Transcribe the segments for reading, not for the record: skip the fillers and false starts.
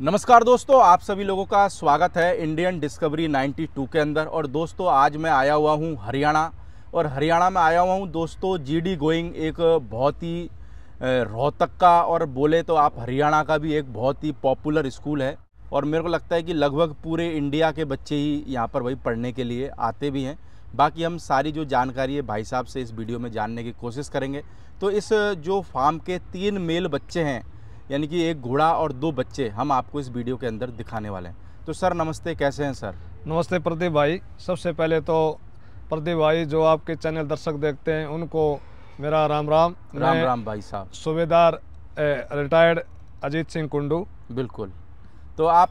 नमस्कार दोस्तों, आप सभी लोगों का स्वागत है इंडियन डिस्कवरी 92 के अंदर। और दोस्तों आज मैं आया हुआ हूं हरियाणा, और हरियाणा में आया हुआ हूं दोस्तों जीडी गोइंग, एक बहुत ही रोहतक का और बोले तो आप हरियाणा का भी एक बहुत ही पॉपुलर स्कूल है। और मेरे को लगता है कि लगभग पूरे इंडिया के बच्चे ही यहाँ पर वही पढ़ने के लिए आते भी हैं। बाकी हम सारी जो जानकारी है भाई साहब से इस वीडियो में जानने की कोशिश करेंगे। तो इस जो फार्म के 3 मेल बच्चे हैं, यानी कि एक घोड़ा और 2 बच्चे, हम आपको इस वीडियो के अंदर दिखाने वाले हैं। तो सर नमस्ते, कैसे हैं सर? नमस्ते प्रदीप भाई। सबसे पहले तो प्रदीप भाई जो आपके चैनल दर्शक देखते हैं उनको मेरा राम राम। राम राम भाई साहब। सूबेदार रिटायर्ड अजीत सिंह कुंडू। बिल्कुल। तो आप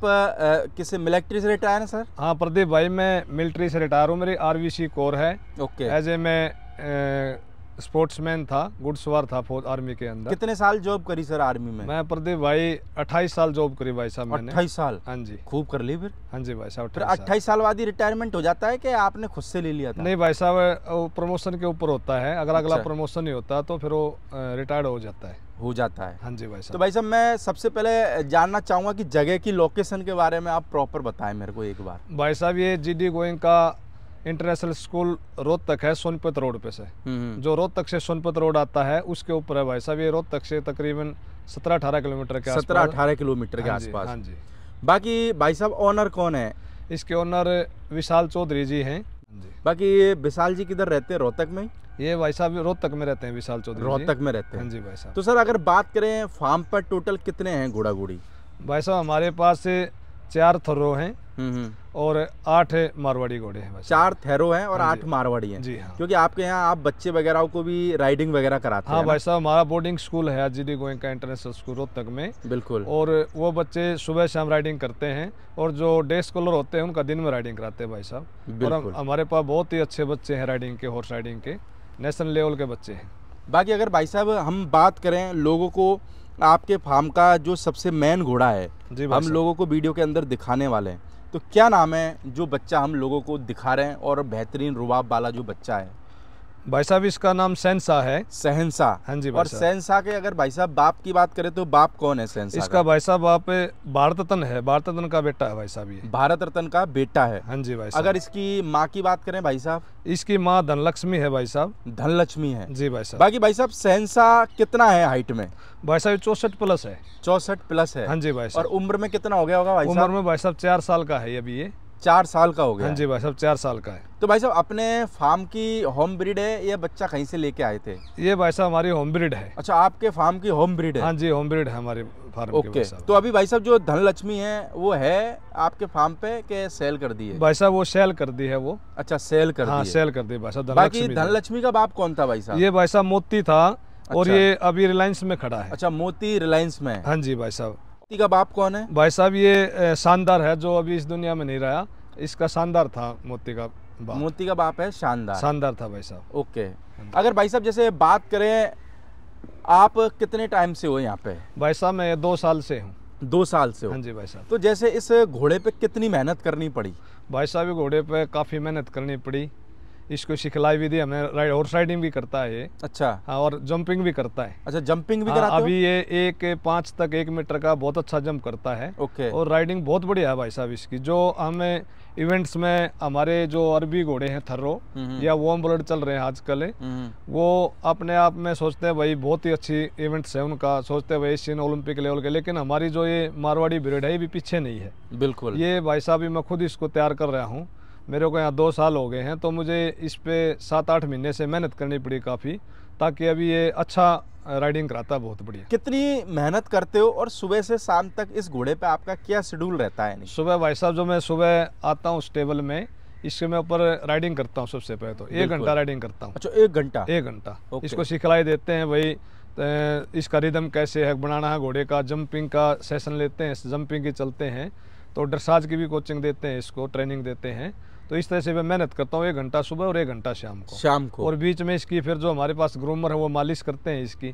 किसी मिलिट्री से रिटायर हैं सर? हाँ प्रदीप भाई, मैं मिलिट्री से रिटायर हूँ। मेरी आरवीसी कोर है। ओके। एज ए मैं स्पोर्ट्समैन था, घुड़सवार था फौज आर्मी के अंदर। कितने साल जॉब करी सर आर्मी में? मैं प्रदीप भाई 28 साल जॉब करी भाई साहब मैंने। 28 साल? हाँ जी, खूब कर ली फिर। हाँ जी भाई साहब। फिर 28 साल बाद ही रिटायरमेंट हो जाता है कि आपने खुद से ले लिया था? नहीं भाई साहब, प्रमोशन के ऊपर होता है। अगर अगला अच्छा। प्रमोशन नहीं होता तो फिर वो रिटायर्ड हो जाता है। हाँ जी भाई साहब। तो भाई साहब मैं सबसे पहले जानना चाहूँगा कि जगह की लोकेशन के बारे में आप प्रॉपर बताएं मेरे को एक बार। भाई साहब ये जीडी गोइंग का इंटरनेशनल स्कूल रोहतक है, सोनपत रोड पे से। जो रोहतक से सोनपत रोड आता है उसके ऊपर है भाई साहब। ये रोहतक से तकरीबन 17-18 किलोमीटर के आसपास। 17-18 किलोमीटर के आसपास। हाँ जी। बाकी भाई साहब ओनर कौन है? इसके ओनर विशाल चौधरी जी हैं। बाकी ये विशाल जी किधर रहते हैं? रोहतक में? ये भाई साहब रोहतक में रहते हैं विशाल चौधरी। रोहतक में रहते हैं? हाँ जी भाई साहब। तो सर अगर बात करें फार्म पर टोटल कितने हैं घोड़ा घोड़ी? भाई साहब हमारे पास 4 थर्रो हैं और 8 मारवाड़ी घोड़े हैं। 4 थैरो हैं और 8 मारवाड़ी हैं। जी हाँ। क्योंकि आपके यहाँ आप बच्चे वगैरह को भी राइडिंग वगैरह कराते हैं? हाँ भाई साहब, हमारा बोर्डिंग स्कूल है जीडी गोइंग का इंटरनेशनल स्कूल रोहतक में। बिल्कुल। और वो बच्चे सुबह शाम राइडिंग करते हैं, और जो डे स्कॉलर होते हैं उनका दिन में राइडिंग कराते हैं भाई साहब। और हमारे पास बहुत ही अच्छे बच्चे हैं राइडिंग के, हॉर्स राइडिंग के, नेशनल लेवल के बच्चे हैं। बाकी अगर भाई साहब हम बात करें लोगों को, आपके फार्म का जो सबसे मेन घोड़ा है हम लोगों को वीडियो के अंदर दिखाने वाले हैं, तो क्या नाम है जो बच्चा हम लोगों को दिखा रहे हैं और बेहतरीन रुबाब वाला जो बच्चा है? भाई साहब इसका नाम शहंशाह है। शहंशाह? हाँ जी। और शहंशाह के अगर भाई साहब बाप की बात करें तो बाप कौन है शहंशाह? इसका भाई साहब बाप भारत रत्न है, भारत रत्न का बेटा है भाई साहब। ये भारत रत्न का बेटा है? हाँ जी भाई साहब। अगर इसकी माँ की बात करें भाई साहब? इसकी माँ धनलक्ष्मी है भाई साहब। धनलक्ष्मी है? जी भाई साहब। बाकी भाई साहब शहंशाह कितना है हाइट में? भाई साहब 64 प्लस है। 64 प्लस है? हाँ जी भाई साहब। और उम्र में कितना हो गया होगा भाई साहब? उम्र में भाई साहब 4 साल का है अभी ये। 4 साल का हो गया? हाँ जी भाई साहब 4 साल का है। तो भाई साहब अपने फार्म की होम ब्रीड है, ये बच्चा कहीं से लेके आए थे? ये भाई साहब हमारी होम ब्रीड है। अच्छा, आपके फार्म की होम ब्रीड है? हाँ जी, होम ब्रीड है हमारे फार्म की। ओके। तो अभी भाई साहब जो धनलक्ष्मी है वो है आपके फार्म पे के सेल कर दी है? भाई साहब वो सेल कर दी है वो। अच्छा, सेल कर दी है। हाँ सेल कर दी भाई साहब। बाकी धनलक्ष्मी का बाप कौन था भाई साहब? ये भाई साहब मोती था। और ये अभी रिलायंस में खड़ा है। अच्छा, मोती रिलायंस में? हाँ जी भाई साहब। मोती का बाप कौन है? भाई साहब ये शानदार है, जो अभी इस दुनिया में नहीं रहा। इसका शानदार था मोती का बाप। मोती का बाप है शानदार? शानदार था भाई साहब। ओके। अगर भाई साहब जैसे बात करें, आप कितने टाइम से हो यहाँ पे? भाई साहब मैं 2 साल से हूँ। 2 साल से हो? हाँ जी भाई साहब। तो जैसे इस घोड़े पे कितनी मेहनत करनी पड़ी? भाई साहब घोड़े पे काफ़ी मेहनत करनी पड़ी। इसको सिखलाई भी दी हमें, हॉर्स राइडिंग भी करता है ये। अच्छा। हाँ, और जंपिंग भी करता है। अच्छा, जंपिंग भी कराते हो? अभी ये 1.5 तक 1 मीटर का बहुत अच्छा जंप करता है। ओके। और राइडिंग बहुत बढ़िया है भाई साहब इसकी। जो हमें इवेंट्स में हमारे जो अरबी घोड़े हैं थर्रो या वार्म ब्लड चल रहे हैं आजकल, वो अपने आप में सोचते हैं भाई बहुत ही अच्छी इवेंट्स है उनका, सोचते हैं भाई एशियन ओलंपिक लेवल के। लेकिन हमारी जो ये मारवाड़ी ब्रीड है ये भी पीछे नहीं है। बिल्कुल। ये भाई साहब मैं खुद इसको तैयार कर रहा हूँ। मेरे को यहाँ 2 साल हो गए हैं, तो मुझे इस पे 7-8 महीने से मेहनत करनी पड़ी काफ़ी, ताकि अभी ये अच्छा राइडिंग कराता है बहुत बढ़िया। कितनी मेहनत करते हो और सुबह से शाम तक इस घोड़े पे आपका क्या शेड्यूल रहता है? सुबह भाई साहब जो मैं सुबह आता हूँ स्टेबल में, इसके मैं ऊपर राइडिंग करता हूँ। सबसे पहले तो 1 घंटा राइडिंग करता हूँ। अच्छा, 1 घंटा? 1 घंटा इसको सिखलाई देते हैं भाई, इसका रिदम कैसे है बनाना है घोड़े का। जंपिंग का सेशन लेते हैं, जंपिंग की चलते हैं, तो ड्रेसाज की भी कोचिंग देते हैं, इसको ट्रेनिंग देते हैं। तो इस तरह से मैं मेहनत करता हूँ 1 घंटा सुबह और 1 घंटा शाम को। और बीच में इसकी फिर जो हमारे पास ग्रूमर है वो मालिश करते हैं इसकी।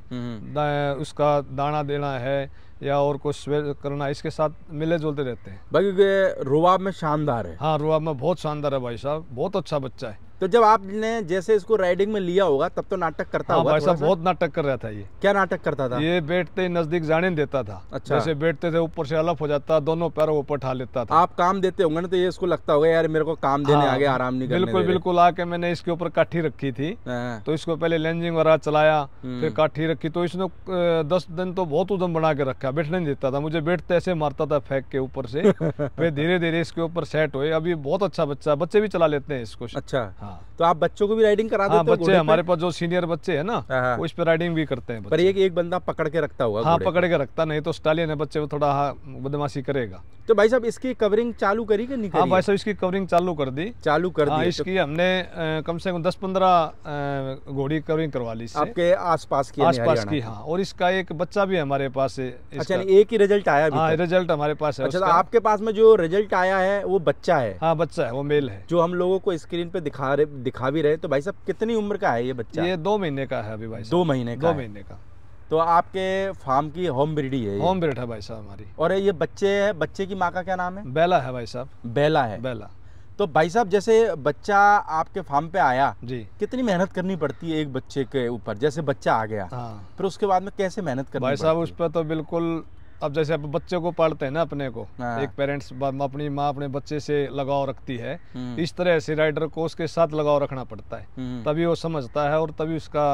उसका दाना देना है या और कुछ करना, इसके साथ मिले जुलते रहते हैं। बाकी रुबाब में शानदार है? हाँ रुबाब में बहुत शानदार है भाई साहब, बहुत अच्छा बच्चा है। तो जब आपने जैसे इसको राइडिंग में लिया होगा तब तो नाटक करता होगा? भाई साहब बहुत नाटक कर रहा था ये। क्या नाटक करता था? ये बैठते ही नजदीक जाने नहीं देता था। अच्छा। जैसे बैठते थे ऊपर से अलग हो जाता, दोनों पैरों ऊपर उठा लेता था। आप काम देते होंगे ना, तो ये इसको लगता होगा यार मेरे को काम देने आगे आराम नहीं करने बिल्कुल दे रहे। बिल्कुल। आके मैंने इसके ऊपर काठी रखी थी, तो इसको पहले लेंजिंग वगैरह चलाया, फिर काठी रखी, तो इसने 10 दिन तो बहुत उद्यम बना के रखा, बैठने नहीं देता था मुझे, बैठते ऐसे मारता था फेंक के ऊपर से। फिर धीरे धीरे इसके ऊपर सेट हुए, अभी बहुत अच्छा बच्चा, बच्चे भी चला लेते हैं इसको। अच्छा। हाँ। तो आप बच्चों को भी राइडिंग करा देते हो? बच्चे हमारे पास जो सीनियर बच्चे हैं ना, वो इस पे राइडिंग भी करते हैं। पर एक बंदा पकड़ के रखता होगा? हाँ, पकड़ के रखता, नहीं तो स्टालियन है बच्चे, वो थोड़ा बदमाशी करेगा। तो भाई साहब इसकी कवरिंग चालू करी कि नहीं करी? हाँ भाई साहब, इसकी कवरिंग चालू कर दी। इसकी हमने कम से कम 10-15 घोड़ी कवरिंग करवा ली आपके आसपास की? हाँ। और इसका एक बच्चा भी हमारे पास है। अच्छा, एक ही रिजल्ट आया? हाँ, रिजल्ट हमारे पास है। अच्छा, तो आपके पास में जो रिजल्ट आया है वो बच्चा है? हाँ, बच्चा है, वो मेल है, जो हम लोगों को स्क्रीन पे दिखा भी रहे। तो भाई साहब कितनी उम्र का है ये बच्चा? ये 2 महीने का है अभी भाई साहब। 2 महीने का? 2 महीने का। तो आपके फार्म की होम ब्रीड ही है? होम ब्रीड है भाई साहब हमारी। और ये बच्चे की माँ का क्या नाम है? बेला है भाई साहब। बेला है? बेला। तो भाई साहब जैसे बच्चा आपके फार्म पे आया जी, कितनी मेहनत करनी पड़ती है एक बच्चे के ऊपर? जैसे बच्चा आ गया, फिर उसके बाद में कैसे मेहनत करनी भाई साहब? उस पर तो बिल्कुल, अब जैसे आप बच्चे को पालते हैं ना अपने को, एक पेरेंट्स अपनी माँ अपने बच्चे से लगाव रखती है, इस तरह से राइडर को उसके साथ लगाव रखना पड़ता है, तभी वो समझता है और तभी उसका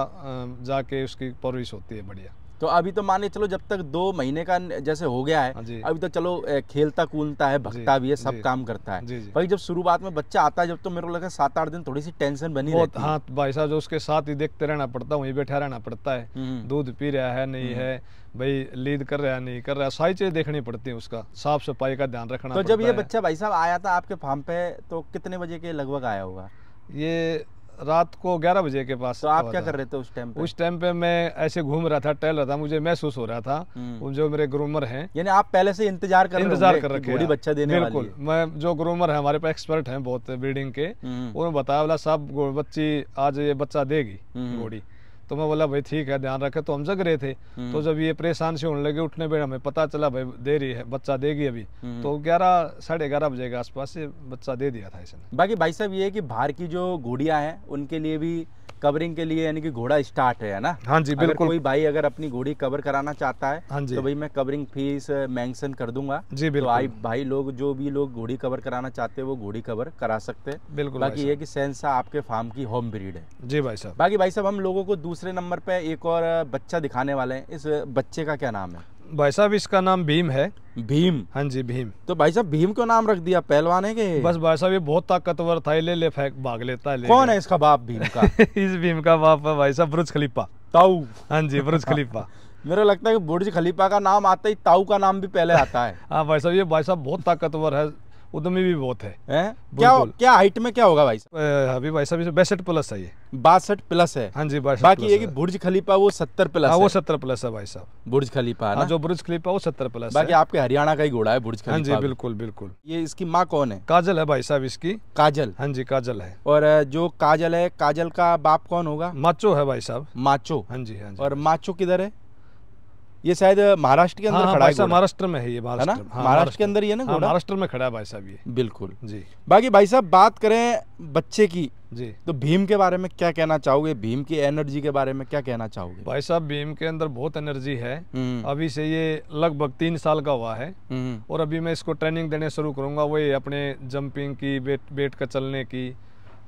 जाके उसकी परवरिश होती है बढ़िया। तो अभी तो मान के चलो जब तक 2 महीने का जैसे हो गया है, अभी तो चलो खेलता कूदता है, भगता भी है, सब काम करता है। भाई जब शुरुआत में बच्चा आता है, जब तो मेरे को लगा 7-8 दिन थोड़ी सी टेंशन बनी रहती है। हाँ भाई साहब, जो उसके साथ ही देखते रहना पड़ता है, वहीं बैठा रहना पड़ता है, दूध पी रहा है नहीं है, भाई लीड कर रहा है नहीं कर रहा, सारी चीजें देखनी पड़ती है, उसका साफ सफाई का ध्यान रखना पड़ता है। तो जब ये बच्चा भाई साहब आया था आपके फार्म पे, तो कितने बजे के लगभग आया होगा? ये रात को 11 बजे के पास। तो आप क्या कर रहे थे उस टाइम पे? उस टाइम पे मैं ऐसे घूम रहा था, टहल रहा था, मुझे महसूस हो रहा था जो मेरे ग्रूमर हैं, यानी आप पहले से इंतजार कर रखे घोड़ी बच्चा देने वाली है। बिल्कुल। मैं जो ग्रूमर है हमारे पास एक्सपर्ट हैं बहुत ब्रीडिंग के, उन्होंने बताया बोला साहब बच्ची आज ये बच्चा देगी घोड़ी। तो मैं बोला भाई ठीक है, ध्यान रखे। तो हम जग रहे थे, तो जब ये परेशान से होने लगे उठने पे, हमें पता चला भाई दे रही है, बच्चा देगी अभी, तो 11-11:30 बजे के आसपास से बच्चा दे दिया था इसने। बाकी भाई साहब ये है कि बाहर की जो घोड़ियां हैं उनके लिए भी कवरिंग के लिए यानी कि घोड़ा स्टार्ट है ना? हाँ जी बिल्कुल। कोई भाई अगर अपनी घोड़ी कवर कराना चाहता है, हाँ जी, तो भाई मैं कवरिंग फीस मेंशन कर दूंगा जी बिल्कुल। तो भाई लोग जो भी लोग घोड़ी कवर कराना चाहते हैं वो घोड़ी कवर करा सकते हैं। बिल्कुल। बाकी ये कि सेंसा आपके फार्म की होम ब्रीड है। जी भाई साहब। बाकी भाई साहब हम लोगों को दूसरे नंबर पे एक और बच्चा दिखाने वाले हैं। इस बच्चे का क्या नाम है? भाई साहब इसका नाम भीम है। भीम? हाँ जी भीम। तो भाई साहब भीम क्यों नाम रख दिया? पहलवान है के? बस भाई साहब ये बहुत ताकतवर था, ले फेंक भाग लेता है। कौन है इसका बाप भीम का? इस भीम का बाप है भाई साहब बुर्ज खलीफा। ताऊ? हाँ जी, बुर्ज खलीफा। मेरा लगता है कि बुर्ज खलीफा का नाम आता ही ताऊ का नाम भी पहले आता है। हाँ भाई साहब, ये भाई साहब बहुत ताकतवर है, उद्यमी भी बहुत है। क्या हाइट में क्या होगा भाई साहब? अभी भाई साहब 62 प्लस है ये। 62 प्लस है? हाँ जी 62। बाकी ये कि बुर्ज खलीफा वो 70 प्लस है। वो 70 प्लस है भाई साहब, बुर्ज खलीफा ना? जो बुर्ज खलीफा वो 70 प्लस। बाकी आपके हरियाणा का ही घोड़ा है बुर्ज खलीफा। हाँ जी बिल्कुल बिल्कुल। ये इसकी माँ कौन है? काजल है भाई साहब इसकी। काजल? हाँ जी काजल है। और जो काजल है, काजल का बाप कौन होगा? माचो है भाई साहब। माचो? हाँ जी हाँ जी। और माचो किधर है? ये शायद महाराष्ट्र के अंदर खड़ा है। महाराष्ट्र में है ये, महाराष्ट्र के अंदर ही है ना घोड़ा? महाराष्ट्र में खड़ा है भाई साहब ये। बिल्कुल जी। बाकी भाई साहब बात करें बच्चे की जी, तो भीम के बारे में क्या कहना चाहोगे? भीम की एनर्जी के बारे में क्या कहना चाहोगे? भाई साहब भीम के अंदर बहुत एनर्जी है। अभी से ये लगभग 3 साल का हुआ है और अभी मैं इसको ट्रेनिंग देने शुरू करूंगा, वही अपने जंपिंग की, बैठ कर चलने की।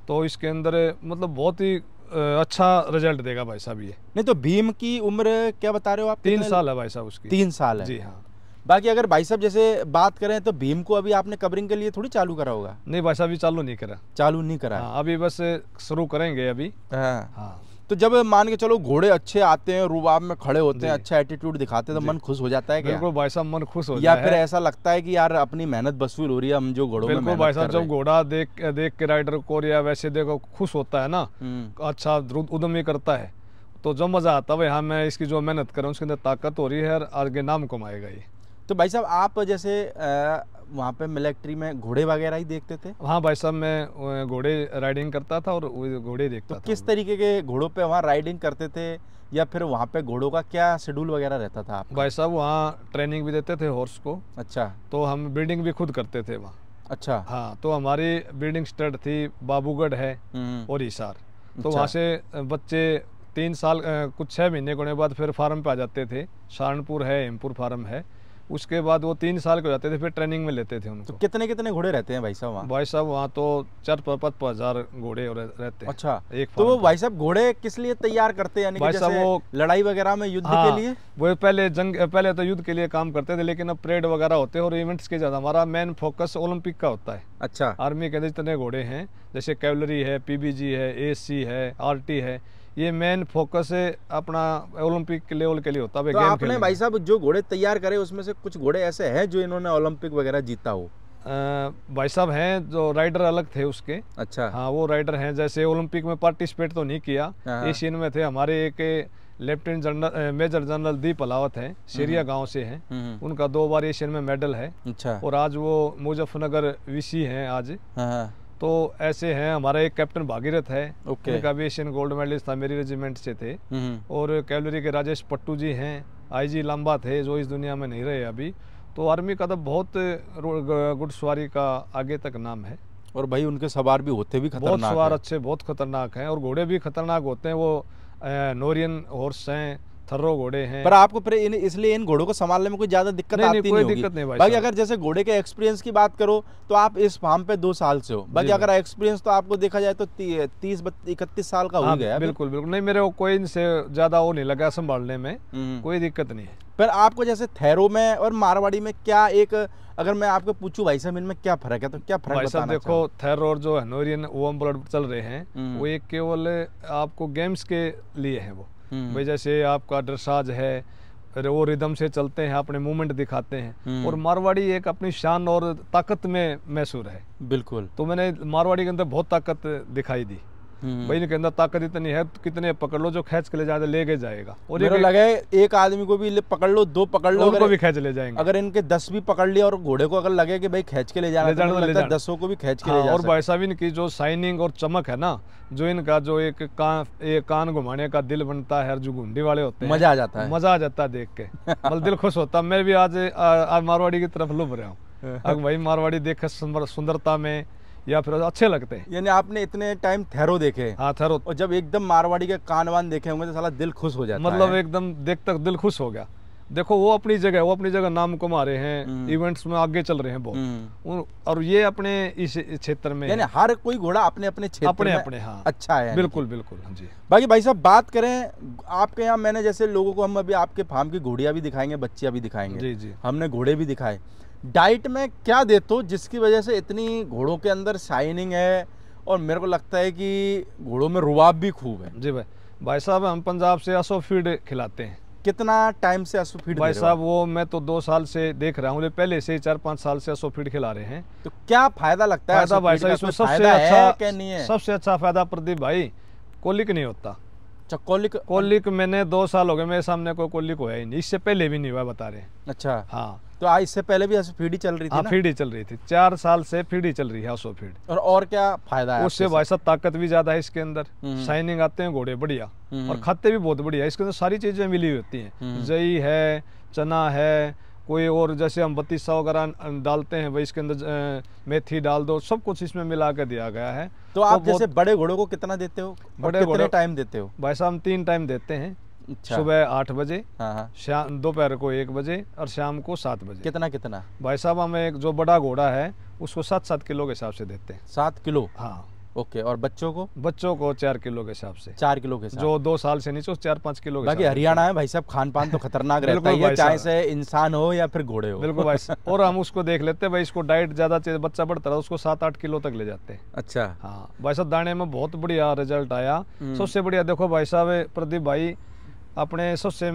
तो इसके अंदर मतलब बहुत ही अच्छा रिजल्ट देगा भाई साहब ये। नहीं तो भीम की उम्र क्या बता रहे हो आप? 3 साल है भाई साहब उसकी। 3 साल है? जी हाँ। बाकी अगर भाई साहब जैसे बात करें तो भीम को अभी आपने कवरिंग के लिए थोड़ी चालू करा होगा? नहीं भाई साहब, अभी चालू नहीं करा। चालू नहीं करा? हाँ, अभी बस शुरू करेंगे अभी। हाँ। तो जब मान के चलो घोड़े अच्छे आते हैं, रुबाब में खड़े होते हैं, अच्छा एटीट्यूड दिखाते हैं, तो मन खुश हो जाता है क्या? बिल्कुल भाई साहब, मन खुश हो जाता है। या फिर ऐसा लगता है कि यार अपनी मेहनत वसूल हो रही है, हम जो घोड़ों में बिल्कुल भाई साहब, जब घोड़ा देख के राइडर को या वैसे देखो खुश होता है ना, अच्छा उद्यमी करता है, तो जो मजा आता है भाई, हाँ मैं इसकी जो मेहनत कर रहा हूँ उसके अंदर ताकत हो रही है और आगे नाम कमाएगा ये। तो भाई साहब आप जैसे वहाँ पे मिलिट्री में घोड़े वगैरह ही देखते थे? हाँ भाई साहब, मैं घोड़े राइडिंग करता था और घोड़े देखता था। किस तरीके के घोड़ों पे वहाँ राइडिंग करते थे, या फिर वहाँ पे घोड़ों का क्या शेड्यूल वगैरह रहता था? भाई साहब वहाँ ट्रेनिंग भी देते थे हॉर्स को। अच्छा। तो हम ब्रीडिंग भी खुद करते थे वहाँ। अच्छा। हाँ, तो हमारी ब्रीडिंग स्टड थी बाबूगढ़ है और हिसार। तो अच्छा। वहाँ से बच्चे 3 साल कुछ 6 महीने होने के बाद फिर फार्म पे आ जाते थे। सहारनपुर है, हेमपुर फार्म है। उसके बाद वो 3 साल के हो जाते थे, फिर ट्रेनिंग में लेते थे उनको। तो कितने कितने घोड़े रहते हैं भाई साहब वहाँ? भाई साहब वहाँ तो 4-5 हज़ार घोड़े रहते हैं। अच्छा। एक तो वो फार्म पे। भाई साहब घोड़े किस लिए तैयार करते हैं, यानी कि भाई साहब जैसे वो लड़ाई वगैरह में, युद्ध हाँ, के लिए? वो पहले तो युद्ध के लिए काम करते थे, लेकिन अब परेड वगैरह होते हैं और इवेंट्स के ज़्यादा। हमारा मेन फोकस ओलंपिक का होता है। अच्छा। आर्मी के अंदर जितने घोड़े हैं, जैसे कैवलरी है, पीबीजी है, एएससी है, आरटी है, ये मेन फोकस है अपना ओलंपिक लेवल के लिए होता है। तो आपने भाई साहब जो घोड़े तैयार करे उसमें से कुछ घोड़े ऐसे हैं जो इन्होंने ओलंपिक वगैरह जीता हो? भाई साहब हैं जो राइडर अलग थे उसके। अच्छा। हाँ, वो राइडर हैं, जैसे ओलंपिक में पार्टिसिपेट तो नहीं किया, एशियन में थे। हमारे एक लेफ्टिनेंट जनरल मेजर जनरल दीप अलावत हैं, शेरिया गांव से हैं। उनका 2 बार एशियन में मेडल है। अच्छा। और आज वो मुजफ्फरनगर वीसी हैं आज। तो ऐसे हैं। हमारा एक कैप्टन भागीरथ है, उनका भी एशियन गोल्ड मेडलिस्ट था, मेरी रेजिमेंट से थे। और कैवलरी के राजेश पट्टू जी हैं, आईजी लांबा थे, जो इस दुनिया में नहीं रहे अभी। तो आर्मी का तो बहुत घुड़सवारी का आगे तक नाम है। और भाई उनके सवार भी होते भी खतरनाक बहुत सवार अच्छे, बहुत खतरनाक हैं, और घोड़े भी खतरनाक होते हैं। वो नोरियन हॉर्स हैं, थर्रो घोड़े हैं। पर आपको फिर इसलिए इन घोड़ों को संभालने में कोई ज्यादा दिक्कत आती नहीं होगी? दिक्कत नहीं भाई बाकी अगर जैसे घोड़े के एक्सपीरियंस की बात करो तो आप इस फार्म पे 2 साल से हो, बाकी अगर एक्सपीरियंस तो आपको देखा जाए तो 30-31 साल का हो गया। बिल्कुल बिल्कुल नहीं, मेरे को कोई इनसे ज्यादा वो नहीं लगा संभालने में, कोई दिक्कत नहीं है। पर आपको जैसे थैरो में और मारवाड़ी में क्या एक, अगर मैं आपको पूछूं भाई साहब इनमें क्या फर्क है, तो क्या फर्क भाई साहब बताना देखो, थैरो और जो नोरियन वार्म ब्लड चल रहे हैं, वो एक केवल आपको गेम्स के लिए है। वो भाई जैसे आपका ड्रेसाज है, वो रिदम से चलते हैं, अपने मूवमेंट दिखाते हैं। और मारवाड़ी एक अपनी शान और ताकत में मशहूर है। बिल्कुल। तो मैंने मारवाड़ी के अंदर बहुत ताकत दिखाई दी। भाई इनके अंदर ताकत इतनी है, तो कितने पकड़ लो, जो खींच के ले जाए लेके जाएगा। और मेरे लगे एक आदमी को भी पकड़ लो, 2 पकड़ लो, उनको भी खींच ले जाएंगे। अगर इनके 10 भी पकड़ लिया और घोड़े को अगर लगे कि भाई खींच के ले जाना, तो लगता है 10 को भी खींच के ले जा। और भाई साहब इनकी जो शाइनिंग और चमक है ना, जो इनका जो एक कान घुमाने का दिल बनता है, जो घुंडी वाले होते हैं, मजा आ जाता है, मजा आ जाता है देख के। मतलब दिल खुश होता है। मैं भी आज मारवाड़ी की तरफ लुभ रहा हूँ। अब भाई मारवाड़ी देख सुंदरता में या फिर अच्छे लगते हैं। यानी आपने इतने टाइम थैरो देखे? हाँ, थैरो। और जब एकदम मारवाड़ी के कान वान देखे होंगे तो साला दिल खुश हो जाता है। मतलब एकदम देख तक दिल खुश हो गया। देखो वो अपनी जगह नाम कमा रहे हैं, इवेंट्स में आगे चल रहे हैं बहुत। और ये अपने इस क्षेत्र में, यानी हर कोई घोड़ा अपने अपने क्षेत्र में अपने हाँ अच्छा है। बिल्कुल बिल्कुल हाँ जी। बाकी भाई साहब बात करें आपके यहाँ, मैंने जैसे लोगों को, हम अभी आपके फार्म की घोड़ियाँ भी दिखाएंगे, बच्चियाँ भी दिखाएंगे, जी जी, हमने घोड़े भी दिखाए। डाइट में क्या देते हो जिसकी वजह से इतनी घोड़ों के अंदर शाइनिंग है, और मेरे को लगता है कि घोड़ों में रुबाब भी खूब है? जी भाई साहब हम पंजाब से असो फीड खिलाते हैं। कितना टाइम से असो फीड? भाई साहब वो मैं तो 2 साल से देख रहा हूँ, पहले से 4-5 साल से असो फीड खिला रहे हैं। तो क्या फायदा लगता है? फायदा भाई साहब इसमें सबसे अच्छा फायदा प्रदीप भाई, कोलिक नहीं होता। कोलिक मैंने 2 साल हो गए मेरे सामने कोई कोलिक होया ही नहीं, इससे पहले भी नहीं हुआ, बता रहे हैं। अच्छा हाँ, तो आज इससे पहले भी फीड ही चल रही थी? हाँ, फीड ही चल रही थी, 4 साल से फीड ही चल रही है असो फीड। और क्या फायदा है उससे भाई साहब? ताकत भी ज्यादा है इसके अंदर, शाइनिंग आते हैं घोड़े बढ़िया, और खाते भी बहुत बढ़िया। इसके अंदर सारी चीजें मिली हुई होती हैं, जई है, चना है, कोई और जैसे हम बत्तीसा वगैरह डालते हैं, भाई इसके अंदर मेथी डाल दो, सब कुछ इसमें मिला के दिया गया है। तो आप जैसे बड़े घोड़ों को कितना देते हो? बड़े घोड़े टाइम देते हो? भाई साहब हम 3 टाइम देते हैं। अच्छा। सुबह 8 बजे, शाम दोपहर को 1 बजे, और शाम को 7 बजे। कितना? भाई साहब हम एक जो बड़ा घोड़ा है उसको 7-7 किलो के हिसाब से देते हैं। 7 किलो? हाँ। ओके। और बच्चों को? 4 किलो के हिसाब से। 4 किलो के साथ? जो 2 साल से नीचे 4-5 किलो के। बाकी हरियाणा है भाई साहब, खान पान तो खतरनाक रहता है, चाहे से इंसान हो या फिर घोड़े हो। बिल्कुल भाई। और हम उसको देख लेते हैं भाई, इसको डाइट ज्यादा चाहिए, बच्चा बढ़ता रहा, उसको 7-8 किलो तक ले जाते हैं। अच्छा। हाँ भाई साहब, दाने में बहुत बढ़िया रिजल्ट आया। सबसे बढ़िया देखो भाई साहब प्रदीप भाई, अपने सबसे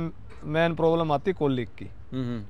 मेन प्रॉब्लम आती कोलिक की।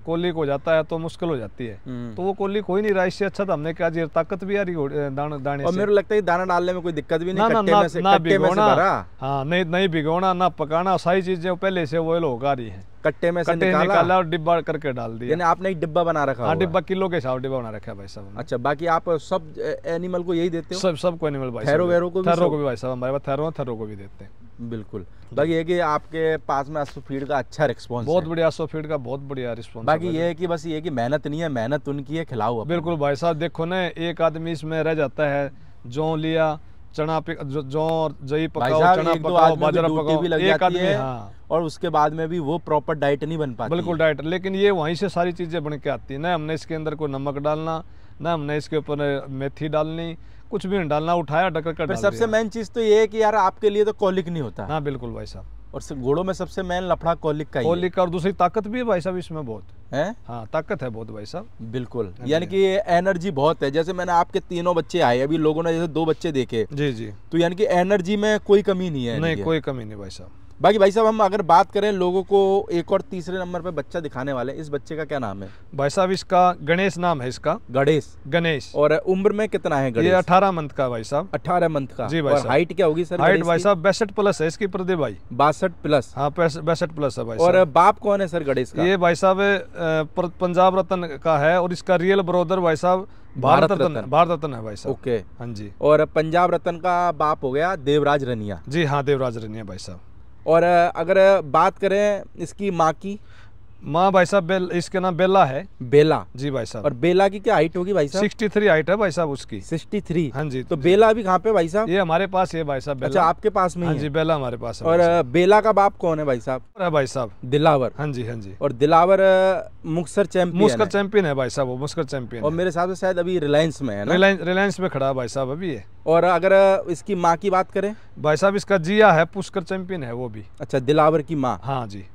कोलिक हो जाता है तो मुश्किल हो जाती है, तो वो कोलिक हो ही नहीं रहा। इससे अच्छा तो हमने क्या, ताकत भी आ रही दाने और मेरे लगता है दाना डालने में कोई दिक्कत भी नहीं, ना भिगोना, हाँ नहीं भिगोना, ना पकाना, सारी चीजें पहले से वो लोग आ रही है, कट्टे में से निकाला और डिब्बा करके डाल दिया। यानी आपने एक डिब्बा बना रखा? हाँ, डिब्बा किलो के हिसाब डिब्बा बना रखा है भाई साहब। अच्छा। बाकी आप सब एनिमल को यही देते हो? सबको एनिमल भाई, थैरो को भी भाई साहब हमारे पास थैरो को भी देते हैं। बिल्कुल। बाकी ये है कि आपके पास में अश्वफीड का अच्छा रिस्पॉन्स बहुत है। बढ़िया अश्वफीड का बहुत बढ़िया रिस्पॉन्स। बाकी ये है कि बस ये है कि मेहनत नहीं है, मेहनत उनकी है, खिलाओ अपने। बिल्कुल भाई साहब, देखो ना एक आदमी इसमें रह जाता है, जौ लिया, चना जौ जई पकाओ, चना पकाओ, बाजरा पकाओ, भी लग एक जाती आदमी है। हाँ। और उसके बाद में भी वो प्रॉपर डाइट नहीं बन पाती। बिल्कुल डाइट, लेकिन ये वहीं से सारी चीजें बन के आती है ना। हमने इसके अंदर कोई नमक डालना, ना हमने इसके ऊपर मेथी डालनी, कुछ भी नहीं डालना, उठाया ढक कर डाल दिया। सबसे मेन चीज तो ये है कि यार आपके लिए तो कॉलिक नहीं होता। हाँ बिल्कुल भाई साहब। और घोड़ों में सबसे मेन लफड़ा कॉलिक का ही है। कॉलिक का, और दूसरी ताकत भी है भाई साहब इसमें बहुत है। हाँ ताकत है बहुत भाई साहब। बिल्कुल, यानी कि एनर्जी बहुत है। जैसे मैंने आपके तीनों बच्चे आए, अभी लोगों ने जैसे 2 बच्चे देखे जी जी, तो यानी कि एनर्जी में कोई कमी नहीं है। नहीं कोई कमी नहीं भाई साहब। बाकी भाई साहब हम अगर बात करें लोगों को एक और तीसरे नंबर पे बच्चा दिखाने वाले, इस बच्चे का क्या नाम है? भाई साहब इसका गणेश नाम है इसका। गणेश। और उम्र में कितना है गणेश? ये 18 मंथ का भाई साहब। 18 मंथ का जी भाई साहब। हाइट क्या होगी सर? हाइट भाई साहब 62 प्लस है इसकी प्रदीप भाई। 62 प्लस? हाँ 62 प्लस है भाई और साहब। बाप कौन है सर गणेश का? ये भाई साहब पंजाब रत्न का है, और इसका रियल ब्रदर भाई साहब भारत रत्न है भाई साहब। ओके हाँ जी। और पंजाब रत्न का बाप हो गया देवराज रनिया। जी हाँ देवराज रनिया भाई साहब। और अगर बात करें इसकी माँ की, माँ भाई साहब इसके नाम बेला है। बेला? जी भाई साहब। और बेला की क्या हाइट होगी भाई साहब? 63 हाइट है भाई साहब उसकी। 63? हाँ जी। तो बेला अभी कहाँ पे भाई साहब? ये हमारे पास है भाई साहब। अच्छा आपके पास में ही? हाँ जी बेला हमारे पास है। और बेला का बाप कौन है भाई साहब? है भाई साहब दिलावर। हाँ जी हाँ जी। और दिलावर मुक्तसर चैंपियन है भाई साहब, वो मुक्तसर चैंपियन। और मेरे हिसाब से शायद अभी रिलायंस में है ना? रिलायंस में खड़ा है भाई साहब अभी ये। और अगर इसकी माँ की बात करें भाई साहब, इसका जिया है, पुष्कर चैंपियन है वो भी। अच्छा दिलावर की माँ? हाँ जी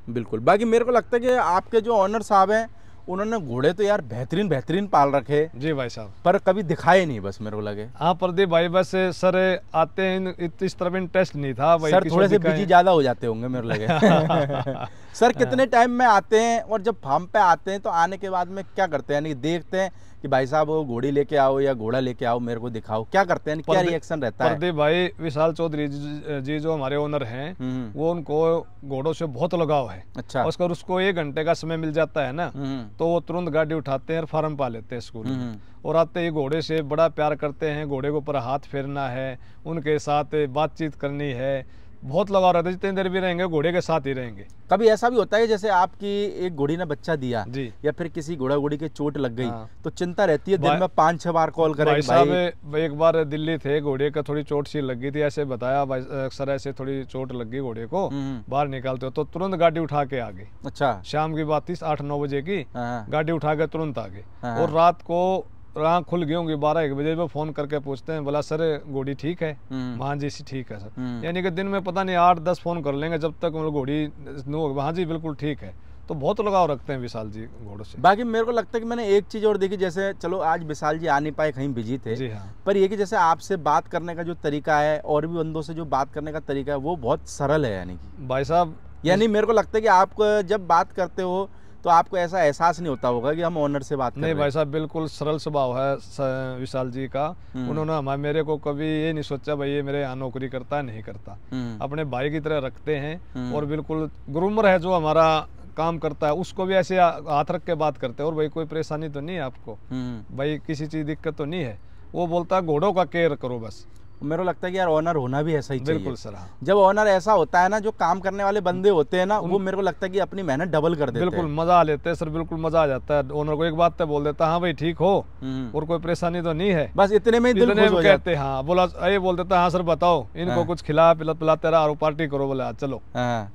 बिल्कुल। बाकी मेरे को लगता है कि आपके जो ऑनर साहब हैं उन्होंने घोड़े तो यार बेहतरीन पाल रखे जी भाई साहब, पर कभी दिखाए नहीं, बस मेरे को लगे। हाँ प्रदीप भाई बस सर आते हैं इस तरफ इंटरेस्ट नहीं था भाई, सर थोड़े से बिजी ज्यादा हो जाते होंगे मेरे लगे। सर कितने टाइम में आते हैं और जब फार्म पे आते हैं तो आने के बाद में क्या करते हैं? यानी देखते हैं कि भाई साहब वो घोड़ी लेके आओ या घोड़ा लेके आओ मेरे को दिखाओ, क्या करते हैं? क्या रिएक्शन रहता है? प्रदीप भाई विशाल चौधरी जी जो हमारे ओनर हैं वो उनको घोड़ों से बहुत लगाव है। अच्छा। उसको 1 घंटे का समय मिल जाता है ना तो वो तुरंत गाड़ी उठाते हैं और फार्म पा लेते हैं स्कूल में, और आते ही घोड़े से बड़ा प्यार करते हैं। घोड़े के ऊपर हाथ फेरना है, उनके साथ बातचीत करनी है, बहुत लगाव रहता है। जितनी देर भी रहेंगे घोड़े के साथ ही रहेंगे। कभी ऐसा भी होता है जैसे आपकी एक घोड़ी ने बच्चा दिया जी, या फिर किसी घोड़ा घोड़ी के चोट लग गई तो चिंता रहती है दिन में 5-6 बार कॉल करें? भाई साहब एक बार दिल्ली थे, घोड़े का थोड़ी चोट सी लग गई थी, ऐसे बताया भाई सर ऐसे थोड़ी चोट लग गई घोड़े को, बाहर निकालते हो तो तुरंत गाड़ी उठा के आ गए। अच्छा। शाम की बात थी 8-9 बजे की, गाड़ी उठा के तुरंत आ गए। और रात को आँख खुल गई होंगी 12-1 बजे पे फोन करके पूछते हैं, बोला सर घोड़ी ठीक है? हाँ जी ठीक है सर। यानी कि दिन में पता नहीं 8-10 फोन कर लेंगे जब तक मतलब घोड़ी हाँ जी बिल्कुल ठीक है। तो बहुत लगाव रखते हैं विशाल जी घोड़ों से। बाकी मेरे को लगता है कि मैंने एक चीज़ और देखी, जैसे चलो आज विशाल जी आ नहीं पाए, कहीं बिजी थे। जी हाँ। पर ये कि जैसे आपसे बात करने का जो तरीका है और भी बंदों से जो बात करने का तरीका है वो बहुत सरल है। यानी कि भाई साहब यानी मेरे को लगता है कि आप जब बात करते हो तो आपको ऐसा एहसास नहीं होता होगा कि हम ओनर से बात कर रहे हैं। नहीं भाई साहब बिल्कुल सरल स्वभाव है विशाल जी का। उन्होंने मेरे को कभी ये नहीं सोचा भाई ये मेरे यहाँ नौकरी करता है नहीं करता, अपने भाई की तरह रखते हैं। और बिल्कुल ग्रूमर है जो हमारा काम करता है उसको भी ऐसे हाथ रख के बात करते हैं, और भाई कोई परेशानी तो नहीं है आपको, भाई किसी चीज दिक्कत तो नहीं है। वो बोलता है घोड़ों का केयर करो बस। मेरे को लगता है कि यार ऑनर होना भी ऐसा ही चाहिए। बिल्कुल सर। जब ऑनर ऐसा होता है ना, जो काम करने वाले बंदे होते हैं ना वो मेरे को लगता है कि अपनी मेहनत डबल कर देते हैं। बिल्कुल मजा आ लेते हैं सर, बिल्कुल मजा आ जाता है। ऑनर को एक बात तो बोल देता हाँ भाई ठीक हो और कोई परेशानी तो नहीं है, बस इतने में दिल खुश हो कहते हैं। हाँ बोला ये बोल देता हाँ सर बताओ इनको कुछ खिला पिलाते रहा और पार्टी करो, बोला चलो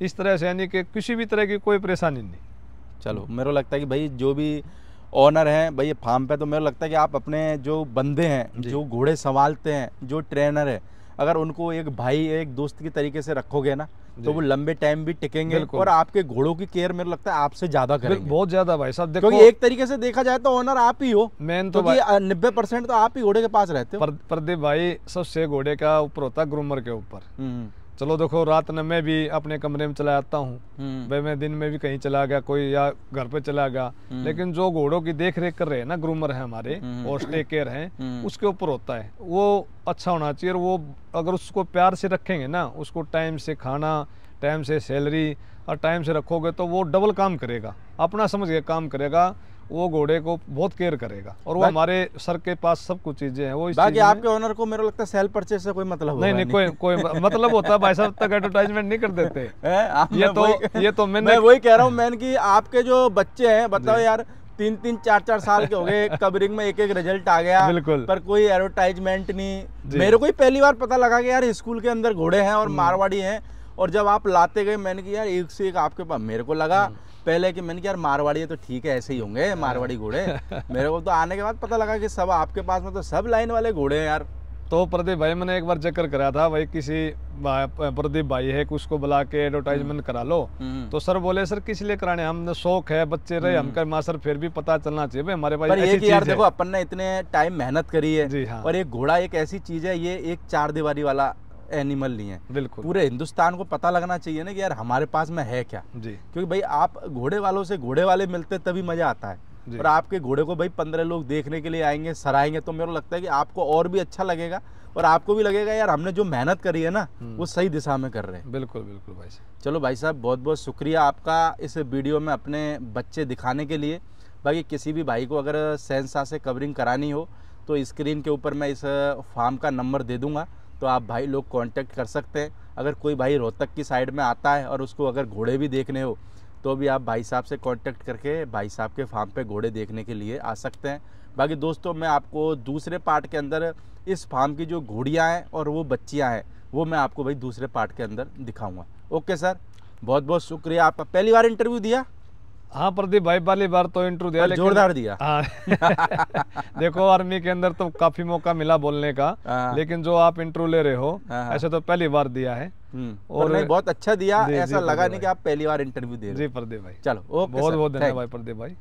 इस तरह से। यानी कि किसी भी तरह की कोई परेशानी नहीं। चलो मेरे को लगता है कि भाई जो भी ऑनर हैं भाई ये फार्म पे, तो मेरे को लगता है कि आप अपने जो बंदे हैं जो घोड़े संभालते हैं, जो ट्रेनर है, अगर उनको एक भाई एक दोस्त की तरीके से रखोगे ना तो वो लंबे टाइम भी टिकेंगे और आपके घोड़ों की केयर मेरे को लगता है आपसे ज्यादा करेंगे। बहुत ज्यादा भाई साहब देखो, क्योंकि एक तरीके से देखा जाए तो ऑनर आप ही हो मेन तो, 90% तो आप ही घोड़े के पास रहते हो। प्रदीप भाई सबसे घोड़े का ऊपर होता है ग्रूमर के ऊपर। चलो देखो रात में मैं भी अपने कमरे में चला जाता हूँ भाई, मैं दिन में भी कहीं चला गया कोई या घर पे चला गया, लेकिन जो घोड़ों की देख रेख कर रहे हैं ना ग्रूमर है हमारे और टेक केयर हैं, उसके ऊपर होता है। वो अच्छा होना चाहिए, और वो अगर उसको प्यार से रखेंगे ना, उसको टाइम से खाना, टाइम से सैलरी और टाइम से रखोगे तो वो डबल काम करेगा, अपना समझ के काम करेगा। वो घोड़े को बहुत केयर करेगा और वो हमारे सर के पास सब कुछ चीजें हैं। वो इस बाकी चीज में आपके ओनर को मेरे को लगता है सेल परचेज से कोई मतलब नहीं, कोई मतलब होता है भाई साहब, तक एडवर्टाइजमेंट नहीं कर देते। ये तो मैं वही कह रहा हूँ मैन कि आपके जो बच्चे हैं बताओ यार 3-3, 4-4 साल के हो गए, कवरिंग में एक रिजल्ट आ गया, बिल्कुल, पर कोई एडवर्टाइजमेंट नहीं। मेरे को ही पहली बार पता लगा कि यार स्कूल के अंदर घोड़े हैं और मारवाड़ी हैं, और जब आप लाते गए मैंने कि यार एक से एक आपके पास, मेरे को लगा पहले कि मैंने कि यार मारवाड़ी है तो ठीक है ऐसे ही होंगे मारवाड़ी घोड़े, मेरे को तो आने के बाद पता लगा कि सब आपके पास में तो सब लाइन वाले घोड़े हैं यार। तो प्रदीप भाई मैंने एक बार जिक्र करा था भाई, किसी प्रदीप भाई है कि उसको बुला के एडवर्टाइजमेंट करा लो, तो सर बोले सर किस लिए कराने, हम शौक है बच्चे रहे हम कर मां सर, फिर भी पता चलना चाहिए भाई हमारे पास ऐसी चीज यार देखो अपन ने इतने टाइम मेहनत करी है जी हाँ। और एक घोड़ा एक ऐसी चीज है, ये एक 4 दीवारी वाला एनिमल नहीं है, बिल्कुल पूरे हिंदुस्तान को पता लगना चाहिए ना कि यार हमारे पास में है क्या जी। क्योंकि भाई आप घोड़े वालों से घोड़े वाले मिलते तभी मजा आता है, और आपके घोड़े को भाई 15 लोग देखने के लिए आएंगे, सराहेंगे, तो मेरे को लगता है कि आपको और भी अच्छा लगेगा और आपको भी लगेगा यार हमने जो मेहनत करी है ना वो सही दिशा में कर रहे हैं। बिल्कुल बिल्कुल भाई साहब। चलो भाई साहब बहुत बहुत शुक्रिया आपका इस वीडियो में अपने बच्चे दिखाने के लिए। बाकी किसी भी भाई को अगर सेंसा से कवरिंग करानी हो तो स्क्रीन के ऊपर मैं इस फार्म का नंबर दे दूंगा, तो आप भाई लोग कांटेक्ट कर सकते हैं। अगर कोई भाई रोहतक की साइड में आता है और उसको अगर घोड़े भी देखने हो तो भी आप भाई साहब से कांटेक्ट करके भाई साहब के फार्म पे घोड़े देखने के लिए आ सकते हैं। बाकी दोस्तों मैं आपको दूसरे पार्ट के अंदर इस फार्म की जो घोड़ियाँ हैं और वो बच्चियाँ हैं वो मैं आपको भाई दूसरे पार्ट के अंदर दिखाऊंगा। ओके सर, बहुत बहुत शुक्रिया आपका। पहली बार इंटरव्यू दिया? हाँ प्रदीप भाई पहली बार तो इंटरव्यू दिया, लेकिन जोरदार दिया। हाँ देखो आर्मी के अंदर तो काफी मौका मिला बोलने का, लेकिन जो आप इंटरव्यू ले रहे हो ऐसे तो पहली बार दिया है और नहीं बहुत अच्छा दिया, ऐसा लगा नहीं कि आप पहली बार इंटरव्यू दे रहे हो। जी प्रदीप भाई, चलो ओके, बहुत बहुत धन्यवाद प्रदीप भाई।